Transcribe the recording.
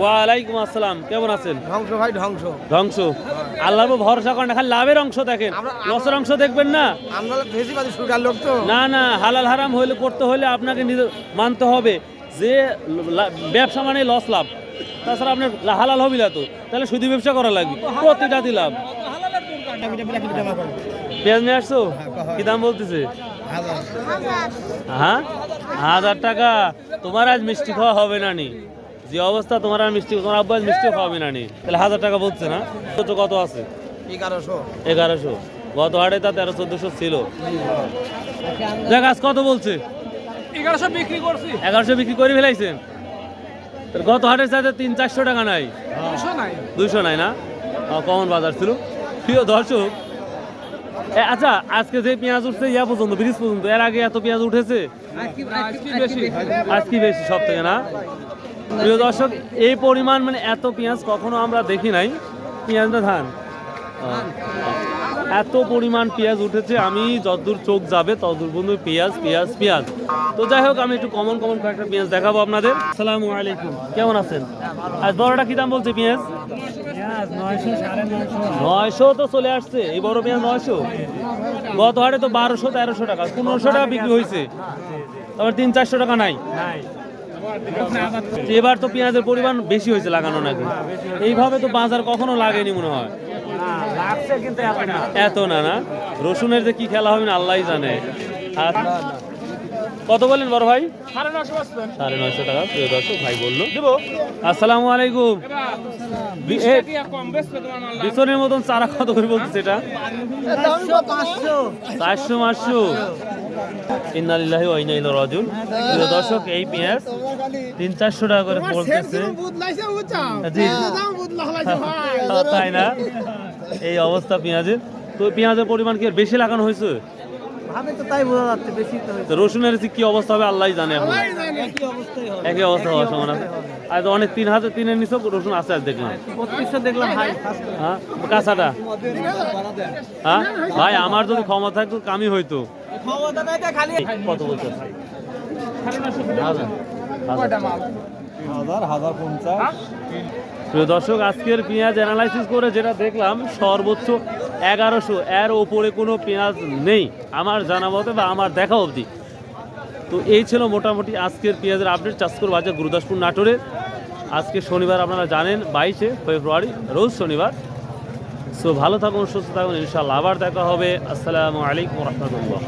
ওয়ালাইকুম আসসালাম, কেমন আছেন? ধ্বংস ভাই ধ্বংস। ধ্বংস? আল্লাহর উপর ভরসা করেন না, খালি লাভের অংশ দেখেন, লসের অংশ দেখবেন না। আমরা বেশিবাদী সুরকার লোক তো। না না, হালাল হারাম হইলে করতে হলে আপনাকে নিজে মানতে হবে যে ব্যবসা মানে লস লাভ, তাছাড়া আপনার হালাল হবি না তো, তাহলে শুধু ব্যবসা করা লাগবে, প্রতিটা দিলাম। পেঁয়াজ নিয়ে আসছো? কি দাম বলতেছে? হ্যাঁ, 1000 টাকা। তোমার আজ মিষ্টি খাওয়া হবে না নি, যে অবস্থা তোমার আর মিষ্টি, তোমার আব্বা আজ মিষ্টি খাওয়াবে না নি, তাহলে 1000 টাকা বলছে না? কত আছে? 1100। গত হাটে তা 1300-1400 ছিল। দেখ আজ কত বলছে? 1100 বিক্রি করছি। 1100 বিক্রি করে ফেলাইছেন? গত হাটের চাইতে 300-400 টাকা নাই? 200 নাই না? কমন বাজার ছিল। প্রিয় দর্শক, আচ্ছা আজকে যে পেঁয়াজ উঠছে ইয়া পর্যন্ত, ব্রিজ পর্যন্ত, এর আগে এত পেঁয়াজ উঠেছে? আজকে বেশি সব থেকে না? প্রিয় দর্শক, এই পরিমাণ মানে এত পেঁয়াজ কখনো আমরা দেখি নাই। পেঁয়াজ না ধান, এত পরিমাণ পেঁয়াজ উঠেছে, আমি যতদূর চোখ যাবে ততদূর বন্ধু পেঁয়াজ পেঁয়াজ পেঁয়াজ। তো যাই হোক, আমি একটু কমন কয়েকটা পেঁয়াজ দেখাবো আপনাদের। আসসালামু আলাইকুম, কেমন আছেন? আজ বড়টা কি দাম বলছে পেঁয়াজ? 900 তো চলে আসছে, এই বড় পেঁয়াজ 900। গত হাটে তো 1200-1300 টাকা, 1500 টাকা বিক্রি হয়েছে, তারপর 300-400 টাকা নাই। এবার তো পেঁয়াজের পরিমাণ বেশি হয়েছে লাগানো নাকি? এইভাবে তো বাজার কখনো লাগেনি মনে হয়। এত না না, রসুনের যে কি খেলা হবে না আল্লাহই জানে। আর কত বলেন বড় ভাই? 950 টাকা। প্রিয় দর্শক, ভাই বললো দেবো। আসসালামু আলাইকুম। বিছনের মতন চারা কত করে বলতেছে এটা? 400-500। ইন্না লিল্লাহি ওয়া ইন্না ইলাইহি রাজিউন। প্রিয় দর্শক, এই পেঁয়াজ 300-400 টাকা করে বলতেছে। তাই না? এই অবস্থা পেঁয়াজের। তো পেঁয়াজের পরিমাণ কি বেশি লাগানো হয়েছে? রসুনের কি অবস্থা হবে আল্লাহ জানে। এখন একই অবস্থা হওয়ার সমান আছে। আজ অনেক 3000-3 নিচে রসুন আছে আজ দেখলাম। হ্যাঁ, কাঁচাটা। হ্যাঁ ভাই, আমার যদি ক্ষমতা থাকতো কামই হইতো। কত বলছে? 1050। প্রিয় দর্শক, আজকের পেঁয়াজ অ্যানালাইসিস করে যেটা দেখলাম, সর্বোচ্চ 1100, এর ওপরে কোনো পেঁয়াজ নেই আমার জানা মতে বা আমার দেখা অবধি। তো এই ছিল মোটামুটি আজকের পেঁয়াজের আপডেট চাষকর বাজার গুরুদাসপুর নাটোরের। আজকে শনিবার, আপনারা জানেন 22শে ফেব্রুয়ারি, রোজ শনিবার। সো ভালো থাকুন, সুস্থ থাকুন, ইনশাআল্লাহ আবার দেখা হবে। আসসালামু আলাইকুম রহমতুল্লাহ।